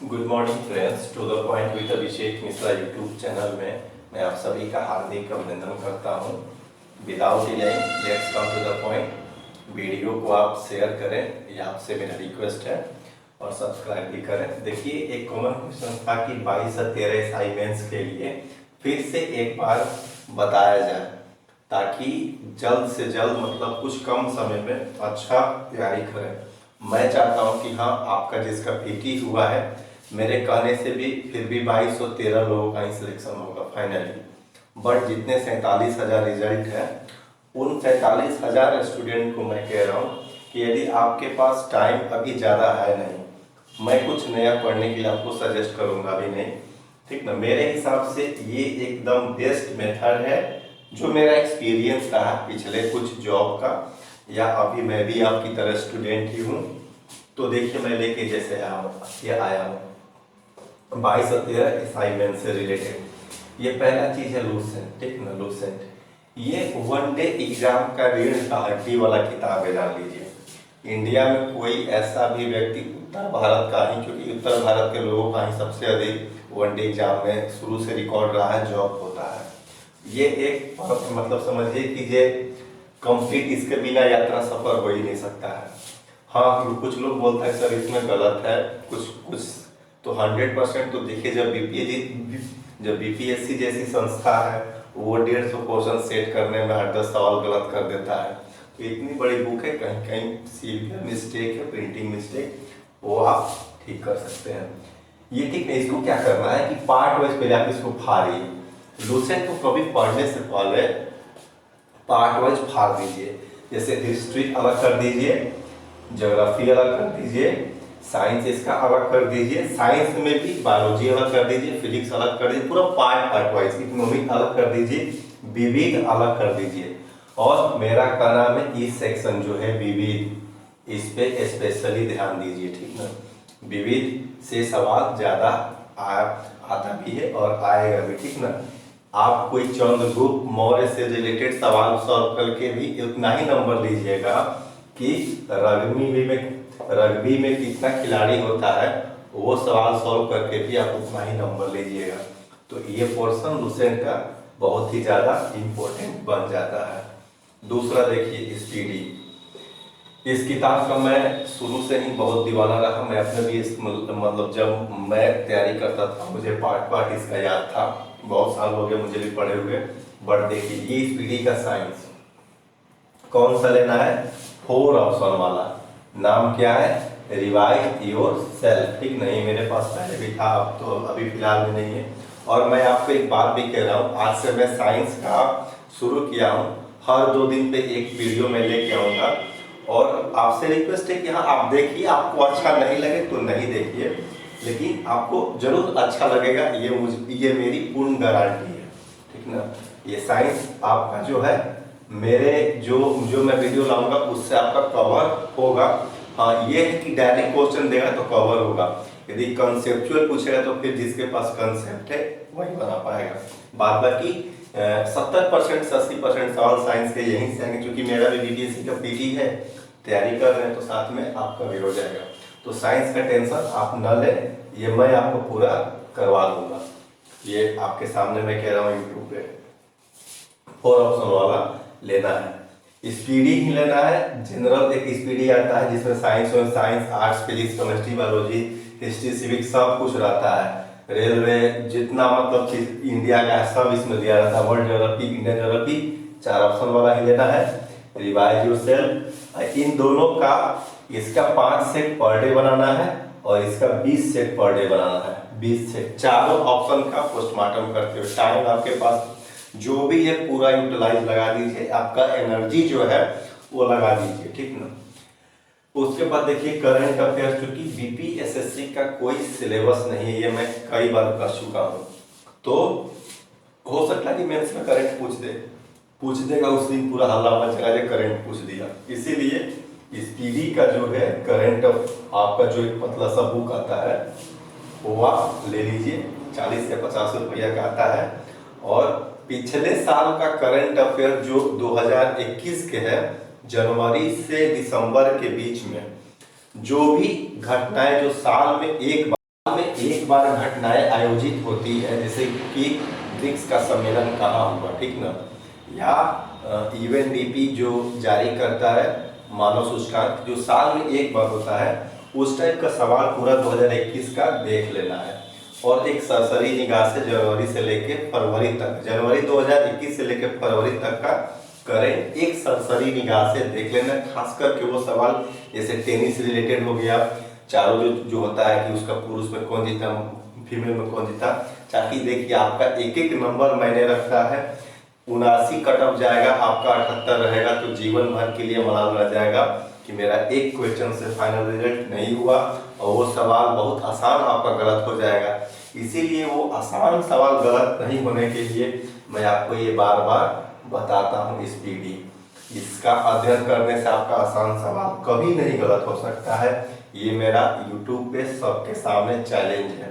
Good morning friends, to the point with Abhishek Mishra YouTube channel में मैं आप सभी का हार्दिक अभिनंदन करता हूं। Without delaying let's come to the point. Video को आप शेयर करें, ये आपसे मेरा रिक्वेस्ट है, और सब्सक्राइब भी करें। देखिए, एक कॉमन क्वेश्चन था कि 22 से 13 असाइनमेंट्स के लिए फिर से एक बार बताया जाए, ताकि जल्द से जल्द मतलब कुछ कम समय में अच्छा तैयारी करें। मैं चाहता हूं कि हाँ, आपका जिसका पीटी हुआ है, मेरे कहने से भी फिर भी 2213 लोगों का ही सिलेक्शन होगा फाइनली। बट जितने 47,000 रिजल्ट है, उन 47,000 स्टूडेंट को मैं कह रहा हूँ कि यदि आपके पास टाइम अभी ज़्यादा है नहीं, मैं कुछ नया पढ़ने के लिए आपको सजेस्ट करूँगा भी नहीं, ठीक ना। मेरे हिसाब से ये एकदम बेस्ट मेथड है, जो मेरा एक्सपीरियंस रहा पिछले कुछ जॉब का, या अभी मैं भी आपकी तरह स्टूडेंट ही हूँ। तो देखिए, मैं लेके जैसे आया हूँ 22 और 13 असाइनमेंट से रिलेटेड। ये पहला चीज है लूसेंट, ठीक ना। लूसेंट ये वन डे एग्जाम का रीढ़ का हड्डी वाला किताब है, जान लीजिए। इंडिया में कोई ऐसा भी व्यक्ति, उत्तर भारत का ही, क्योंकि उत्तर भारत के लोगों का ही सबसे अधिक वन डे एग्जाम में शुरू से रिकॉर्ड रहा है, जॉब होता है। ये एक मतलब समझिए कि ये कंप्लीट, इसके बिना यात्रा सफर हो ही नहीं सकता है। हाँ, कुछ लोग बोलते हैं सर इसमें गलत है, कुछ कुछ तो 100% तो देखिए, जब बीपीएससी जैसी संस्था है, वो 150 क्वेश्चन सेट करने में 8-10 सवाल गलत कर देता है। तो इतनी बड़ी बुक है, कहीं कहीं सीवियर मिस्टेक है, प्रिंटिंग मिस्टेक, वो आप ठीक कर सकते हैं। ये ठीक नहीं। इसको क्या करना है कि पार्ट वाइज पहले आप इसको फाड़िए। लूसेंट को कभी पढ़ने से पहले पार्ट वाइज फाड़ दीजिए। जैसे हिस्ट्री अलग कर दीजिए, ज्योग्राफी अलग कर दीजिए, साइंस इसका अलग कर दीजिए, साइंस में भी बायोलॉजी अलग कर दीजिए, फिजिक्स अलग कर दीजिए, पूरा पार्ट वाइज। इकोनॉमिक अलग कर दीजिए, विविध अलग कर दीजिए। और मेरा कहना है इस सेक्शन जो है विविध, इस पे स्पेशली ध्यान दीजिए, ठीक ना। विविध से सवाल ज्यादा आता भी है और आएगा भी, ठीक ना। आप कोई चंद्रगुप्त मौर्य से रिलेटेड सवाल सॉल्व करके भी उतना ही नंबर लीजिएगा कि रग्बी में कितना खिलाड़ी होता है, वो सवाल सॉल्व करके भी आप उतना ही नंबर लीजिएगा। तो ये पोर्शन लूसेंट का बहुत ही ज़्यादा इम्पोर्टेंट बन जाता है। दूसरा देखिए, स्पीडी। इस किताब का मैं शुरू से ही बहुत दीवाना रहा। मैं अपने भी मतलब जब मैं तैयारी करता था, मुझे पार्ट इसका याद था। बहुत साल हो गए मुझे भी पढ़े हुए। बट देखिए, ये स्पीडी का साइंस कौन सा लेना है? 4 ऑप्शन वाला। नाम क्या है? रिवाइज योर सेल्फ, ठीक नहीं। मेरे पास पहले भी था, अब तो अभी फिलहाल में नहीं है। और मैं आपको एक बात भी कह रहा हूँ, आज से मैं साइंस का शुरू किया हूँ। हर 2 दिन पे एक वीडियो मैं लेके आऊँगा, और आपसे रिक्वेस्ट है कि हाँ, आप देखिए। आपको अच्छा नहीं लगे तो नहीं देखिए, लेकिन आपको जरूर अच्छा लगेगा, ये मेरी पूर्ण गारंटी है, ठीक ना। ये साइंस आपका जो है, मेरे जो मैं वीडियो लाऊंगा उससे आपका कवर होगा। हाँ, ये है कि डायरेक्ट क्वेश्चन देगा तो कवर होगा। यदि कंसेप्चुअल पूछेगा तो फिर जिसके पास कंसेप्ट है वही बना पाएगा। बाद बाकी 70% से 80% सवाल साइंस के यहीं से आएंगे। क्योंकि मेरा भी बीपीएससी का पीटी है, तैयारी कर रहे हैं, तो साथ में आपका भी हो जाएगा। तो साइंस का टेंशन आप न लें, ये मैं आपको पूरा करवा दूंगा। ये आपके सामने मैं कह रहा हूँ यूट्यूब पे। 4 ऑप्शन वाला लेना है, स्पीडी ही लेना है। जनरल एक स्पीडी आता है जिसमें science, arts, physics, chemistry, biology, history, civics सब कुछ रहता है। रेलवे जितना मतलब इंडिया का है सब इसमें दिया रहता है। World geography, Indian geography, 4 option वाला ही लेना है। रिवाइज योरसेल्फ, इन दोनों का, इसका 5 सेट पर डे बनाना है और इसका 20 सेट पर डे बनाना है। 20 सेट, चारों ऑप्शन का पोस्टमार्टम करते हुए। टाइम आपके पास जो भी है पूरा यूटिलाइज लगा दीजिए, आपका एनर्जी जो है वो लगा दीजिए, ठीक ना। उसके बाद देखिए, करंट अफेयर्स, चूंकि बीपीएसएससी का कोई सिलेबस नहीं है, ये मैं कई बार कर चुका हूँ, तो हो सकता है कि मेंस में करंट पूछ देगा, उस दिन पूरा हल्ला मचेगा जो करंट पूछ दिया। इसीलिए स्पीडी का जो है करंट आपका जो एक पतला सा बुक आता है, वो आप ले लीजिए। 40 या 50 रुपया का आता है। और पिछले साल का करंट अफेयर जो 2021 के है, जनवरी से दिसंबर के बीच में जो भी घटनाएं जो साल में एक बार में एक बार घटनाएं आयोजित होती है, जैसे कि ब्रिक्स का सम्मेलन कहाँ हुआ, ठीक ना, या यूएनडीपी जो जारी करता है मानव सूचकांक, जो साल में एक बार होता है, उस टाइप का सवाल पूरा 2021 का देख लेना है। और एक सरसरी निगाह से जनवरी से लेके फरवरी तक, जनवरी 2021 से लेके फरवरी तक का करें, एक सरसरी निगाह से देख लेना। खास करके वो सवाल जैसे टेनिस रिलेटेड हो गया, चारों जो होता है कि उसका पुरुष में कौन जीता, फीमेल में कौन जीता, ताकि देखिए आपका एक एक नंबर मैंने रखता है, 79 कट ऑफ जाएगा, आपका 78 रहेगा, तो जीवन भर के लिए मलाल रह जाएगा कि मेरा एक क्वेश्चन से फाइनल रिजल्ट नहीं हुआ, और वो सवाल बहुत आसान आपका गलत हो जाएगा। इसीलिए वो आसान सवाल गलत नहीं होने के लिए मैं आपको ये बार बार बताता हूँ इस पीडी। इसका अध्ययन करने से आपका आसान सवाल कभी नहीं गलत हो सकता है। ये मेरा यूट्यूब पे सबके सामने चैलेंज है।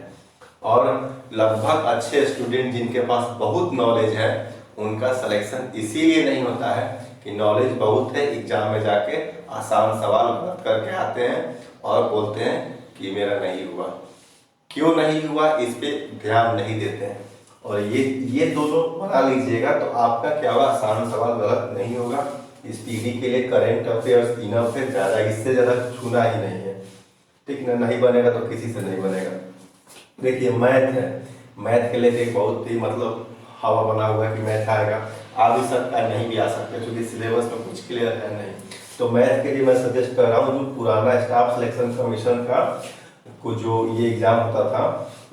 और लगभग अच्छे स्टूडेंट जिनके पास बहुत नॉलेज है, उनका सिलेक्शन इसीलिए नहीं होता है कि नॉलेज बहुत है, एग्जाम में जाके आसान सवाल गलत करके आते हैं और बोलते हैं कि मेरा नहीं हुआ। क्यों नहीं हुआ इस पे ध्यान नहीं देते हैं। और ये दोनों बना लीजिएगा तो आपका क्या होगा, आसान सवाल गलत नहीं होगा। इस पीडी के लिए करेंट अफेयर्स इनफ है, ज़्यादा इससे ज़्यादा छूना ही नहीं है, ठीक ना। नहीं बनेगा तो किसी से नहीं बनेगा। देखिए मैथ है, मैथ के लिए एक बहुत ही मतलब हवा बना हुआ है कि मैथ आएगा, आ भी सकता है, नहीं भी आ सकता, क्योंकि सिलेबस में कुछ क्लियर है नहीं। तो मैथ के लिए मैं सजेस्ट कर रहा हूँ, जो पुराना स्टाफ सिलेक्शन कमीशन का को जो ये एग्जाम होता था,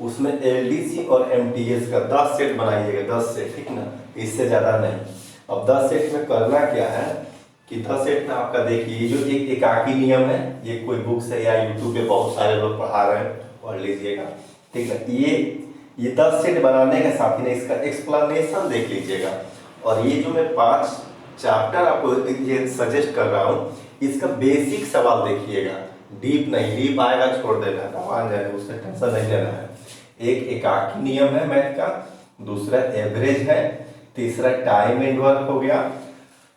उसमें एलडीसी और एमटीएस का 10 सेट बनाइएगा, 10 सेट, ठीक ना, इससे ज़्यादा नहीं। अब 10 सेट में करना क्या है कि 10 सेट में आपका देखिए जो एक एकाकी नियम है, ये कोई बुक से या यूट्यूब पे बहुत सारे लोग पढ़ा रहे हैं, पढ़ लीजिएगा, ठीक है। ये 10 सेट बनाने के साथ ही इसका एक्सप्लेनेशन देख लीजिएगा। और ये जो मैं 5 चैप्टर आपको ये सजेस्ट कर रहा हूँ, इसका बेसिक सवाल देखिएगा, डीप नहीं, डीप आएगा छोड़ देना, मान जाएगा, उससे टेंशन नहीं लेना है। एक एकाकी नियम है मैथ का, दूसरा एवरेज है, तीसरा टाइम एंड वर्क हो गया,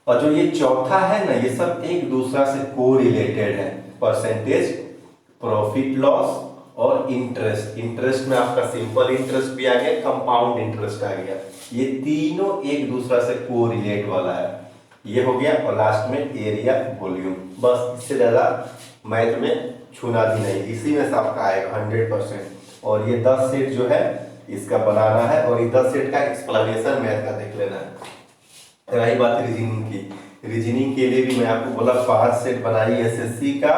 और जो ये चौथा है ना, ये सब एक दूसरा से कोरिलेटेड है। परसेंटेज, प्रॉफिट लॉस और इंटरेस्ट। इंटरेस्ट में आपका सिंपल इंटरेस्ट भी आ गया, कंपाउंड इंटरेस्ट आ गया, ये तीनों एक दूसरा से कोरिलेट वाला है, ये हो गया। और लास्ट में एरिया वॉल्यूम, बस इससे ज़्यादा मैथ में छूना भी नहीं, इसी में से आपका आएगा 100%। और ये 10 सेट जो है इसका बनाना है, और ये 10 सेट का एक्सप्लेनेशन मैथ का देख लेना है। रही बात रीजनिंग की, रीजनिंग के लिए भी मैं आपको बोला 5 सेट बनाइए एसएससी का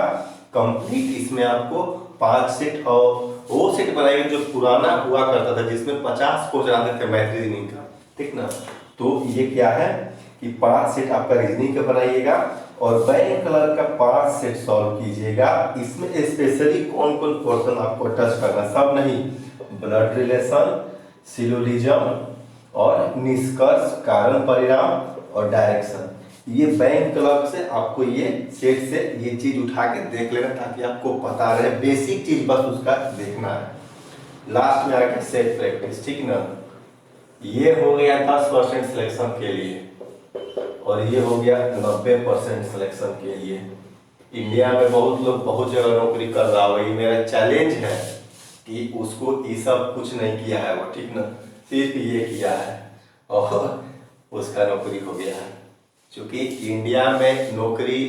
कंप्लीट। इसमें आपको 5 सेट, और वो सेट बनाइए जो पुराना हुआ करता था, जिसमें 50 क्वेश्चन आते थे मैथ रीजनिंग का, ठीक ना। तो ये क्या है कि 5 सेट आपका रीजनिंग का बनाइएगा, और बैंक कलर का 5 सेट सॉल्व कीजिएगा। इसमें स्पेशली कौन कौन पोर्शन आपको टच करना, सब नहीं, ब्लड रिलेशन, सिलोजिज्म और निष्कर्ष, कारण परिणाम और डायरेक्शन, ये बैंक क्लब से आपको ये सेट से ये चीज उठा के देख लेना, ताकि आपको पता रहे, बेसिक चीज बस उसका देखना है। लास्ट में आ गया सेट प्रैक्टिस, ठीक ना। ये हो गया 10% सिलेक्शन के लिए, और ये हो गया 90% सिलेक्शन के लिए। इंडिया में बहुत लोग बहुत जगह नौकरी कर रहा है, वही मेरा चैलेंज है कि उसको ये सब कुछ नहीं किया है वो, ठीक ना, सिर्फ ये किया है और उसका नौकरी हो गया है। क्योंकि इंडिया में नौकरी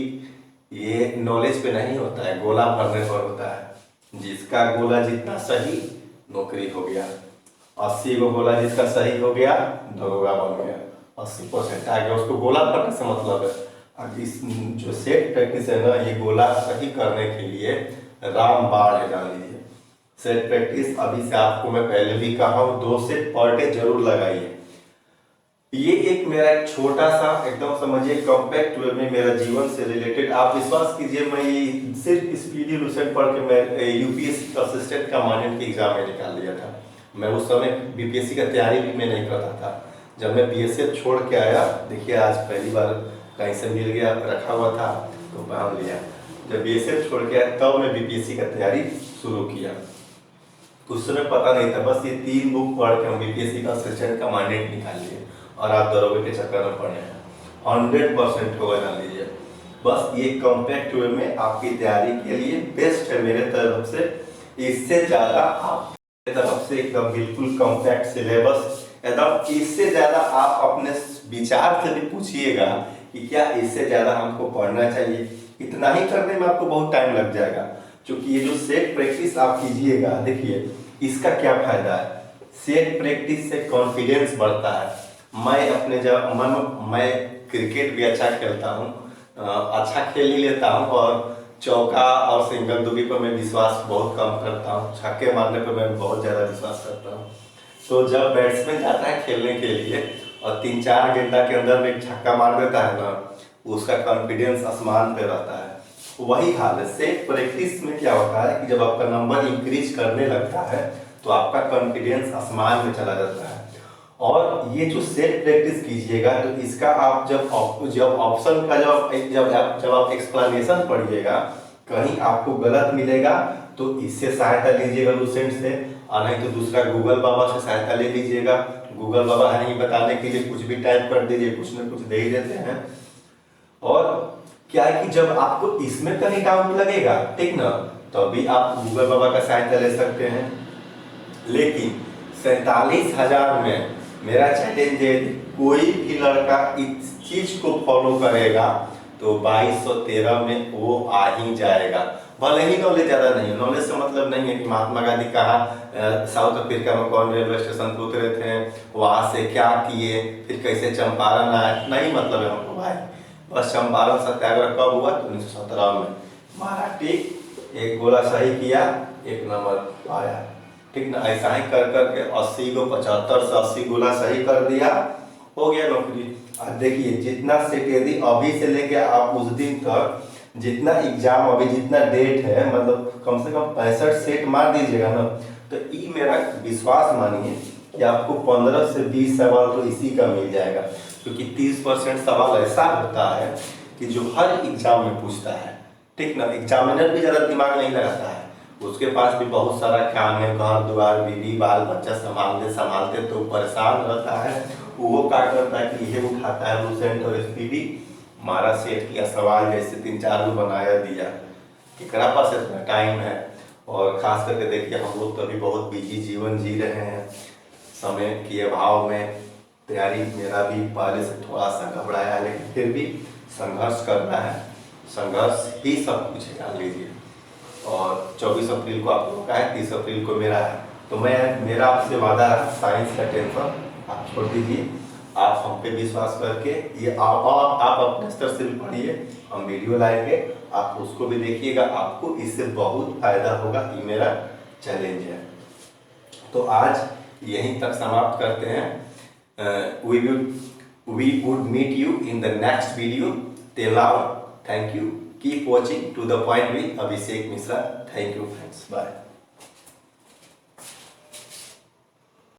ये नॉलेज पे नहीं होता है, गोला भरने पर होता है। जिसका गोला जितना सही, नौकरी हो गया। 80 गो गोला जिसका सही हो गया, दरोगा बन गया, 80% आ गया। उसको गोला भरने से मतलब है। अब इस जो सेट प्रैक्टिस है ना, ये गोला सही करने के लिए रामबाण डाल लीजिए। सेट प्रैक्टिस अभी से आपको मैं पहले भी कहा हूँ, 2 सेट पर डे जरूर लगाइए। ये एक मेरा एक छोटा सा एकदम समझिए कॉम्पैक्ट वे में मेरा जीवन से रिलेटेड, आप विश्वास कीजिए, मैं ये सिर्फ इस पीडी लूसेंट पढ़ के मैं यूपीएससी असिस्टेंट कमांडेंट के एग्जाम में निकाल लिया था। मैं उस समय बीपीएससी का तैयारी भी मैं नहीं करता था। जब मैं बीएसएफ छोड़ के आया, देखिए आज पहली बार कहीं से मिल गया, रखा हुआ था तो पहन लिया। जब बीएसएफ छोड़ के आया तब मैं बीपीएससी का तैयारी शुरू किया। उस समय पता नहीं था, बस ये 3 बुक पढ़ के हम बीपीएससी का असिस्टेंट कमांडेंट निकाल लिए, और आप दरोगे के चक्कर में पड़े हैं। 100% होगा, जान लीजिए। बस ये कॉम्पैक्ट वे में आपकी तैयारी के लिए बेस्ट है मेरे तरफ से। इससे ज्यादा आप तरफ से एकदम बिल्कुल कॉम्पैक्ट सिलेबस, एकदम इससे ज्यादा आप अपने विचार से भी पूछिएगा कि क्या इससे ज्यादा हमको पढ़ना चाहिए। इतना ही करने में आपको बहुत टाइम लग जाएगा, क्योंकि ये जो सेट प्रैक्टिस आप कीजिएगा, देखिए इसका क्या फायदा है। सेट प्रैक्टिस से कॉन्फिडेंस बढ़ता है। मैं अपने जब मैं क्रिकेट भी अच्छा खेलता हूँ, अच्छा खेल ही लेता हूँ, और चौका और सिंगल दुगी पर मैं विश्वास बहुत कम करता हूँ, छक्के मारने पर मैं बहुत ज़्यादा विश्वास करता हूँ। तो जब बैट्समैन जाता है खेलने के लिए और 3-4 गेंदा के अंदर में एक छक्का मार देता है ना, उसका कॉन्फिडेंस आसमान पे रहता है। वही हाल है सेट प्रैक्टिस में। क्या होता है कि जब आपका नंबर इंक्रीज करने लगता है तो आपका कॉन्फिडेंस आसमान में चला जाता है। और ये जो सेट प्रैक्टिस कीजिएगा तो इसका आप जब ऑप्शन का जब आप एक्सप्लेनेशन पढ़िएगा, कहीं आपको गलत मिलेगा तो इससे सहायता लीजिएगा लूसेंट से, और नहीं तो दूसरा गूगल बाबा से सहायता ले लीजिएगा। गूगल बाबा है नहीं बताने के लिए, कुछ भी टाइप कर दीजिए, कुछ न कुछ दे ही देते हैं। और क्या है कि जब आपको इसमें कहीं डाउट लगेगा, ठीक ना, तो अभी आप गूगल बाबा का सहायता ले सकते हैं। लेकिन 47,000 में मेरा चैलेंज है, कोई भी लड़का इस चीज को फॉलो करेगा तो 2213 में वो आ ही जाएगा। भले ही नॉलेज ज्यादा नहीं है, नॉलेज से मतलब नहीं है कि महात्मा गांधी कहाँ साउथ अफ्रीका में कौन रेलवे स्टेशन पर उतरे थे, वहां से क्या किए, फिर कैसे चंपारण आए, नहीं मतलब है हमको भाई। बस चंपारण सत्याग्रह कब हुआ तो 1917 में, मराठी एक गोला सही किया, 1 नंबर पाया, ठीक ना। ऐसा ही कर करके 80 को 75 से 80 गोला सही कर दिया, हो गया नौकरी। अब देखिए जितना सेट, यदि अभी से लेके आप उस दिन तक जितना एग्जाम अभी जितना डेट है, मतलब कम से कम 65 सेट मार दीजिएगा ना, तो ये मेरा विश्वास मानिए कि आपको 15 से 20 सवाल तो इसी का मिल जाएगा। क्योंकि 30% सवाल ऐसा होता है कि जो हर एग्जाम में पूछता है, ठीक ना। एग्जामिनर भी ज़्यादा दिमाग नहीं लगाता है, उसके पास भी बहुत सारा काम है, घर द्वार बीवी बाल बच्चा संभालते संभालते तो परेशान रहता है। वो क्या करता है कि ये उठाता है लूसेंट और स्पीडी, मारा सेट किया सवाल, जैसे 3-4 को बनाया दिया। केकरा पास इतना टाइम है। और खास करके देखिए हम लोग तो अभी बहुत बिजी जीवन जी रहे हैं, समय के अभाव में तैयारी मेरा भी पहले से थोड़ा सा घबराया है, लेकिन फिर भी संघर्ष करना है, संघर्ष ही सब कुछ है, जान लीजिए। और 24 अप्रैल को आप लोगों का है, 30 अप्रैल को मेरा है। तो मेरा आपसे वादा है, साइंस का टेंशन आप छोड़ दीजिए, आप हम पे विश्वास करके ये आप अपने स्तर से भी पढ़िए, हम वीडियो लाएंगे, आप उसको भी देखिएगा, आपको इससे बहुत फायदा होगा, ये मेरा चैलेंज है। तो आज यहीं तक समाप्त करते हैं। we would meet you in the next video. Till now, thank you. Keep watching to the point with Abhishek Mishra. Thank you friends. Bye.